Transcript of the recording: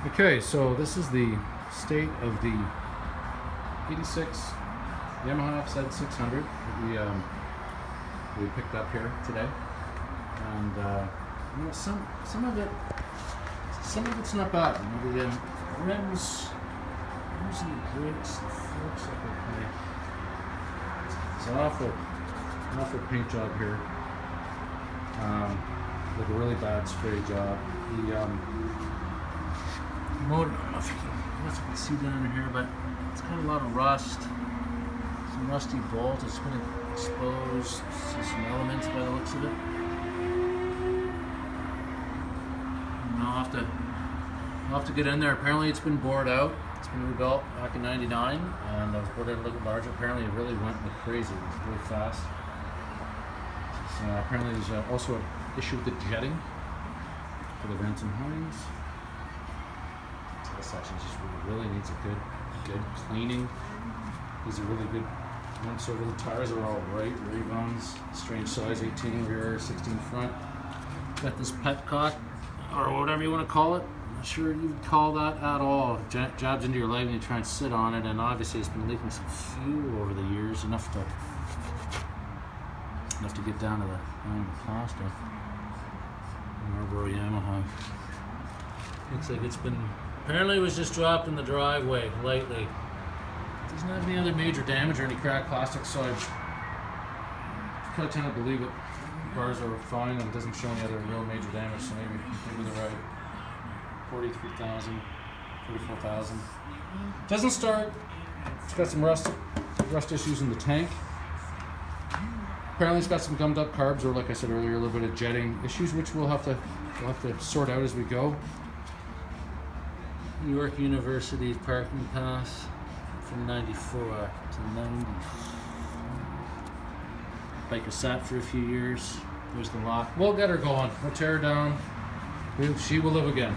Okay, so this is the state of the 86 Yamaha FZ600 that we picked up here today, and you know, some of it's not bad. You know, the rims and the brakes, the forks look okay. It's an awful paint job here. Like a really bad spray job. The motor, I don't know if you can see down in here, but it's got a lot of rust. Some rusty bolts. It's been exposed to some elements by the looks of it. And I'll have to get in there. Apparently it's been bored out. It's been rebuilt back in '99, and I was bored out a little larger. Apparently it really went like crazy. It was really fast. So apparently there's also an issue with the jetting for the vents and hines. This section just really needs a good cleaning. These are really good once over. The tires are all right, Ray-Bans, strange size, 18 rear, 16 front. Got this petcock, or whatever you want to call it. I'm not sure you would call that at all. Jabs into your leg and you try and sit on it, and obviously it's been leaking some fuel over the years, enough to get down to the plastic. Marlboro Yamaha. Looks like it's been, apparently it was just dropped in the driveway lightly. Doesn't have any other major damage or any cracked plastic, so I probably tend to believe it. Bars are fine and it doesn't show any other real major damage, so maybe they're right. 43,000, 44,000. Doesn't start. It's got some rust issues in the tank. Apparently it's got some gummed up carbs, or like I said earlier, a little bit of jetting issues, which we'll have to sort out as we go. New York University parking pass from 94 to 90. Bike was sat for a few years. There's the lock. We'll get her going. We'll tear her down. She will live again.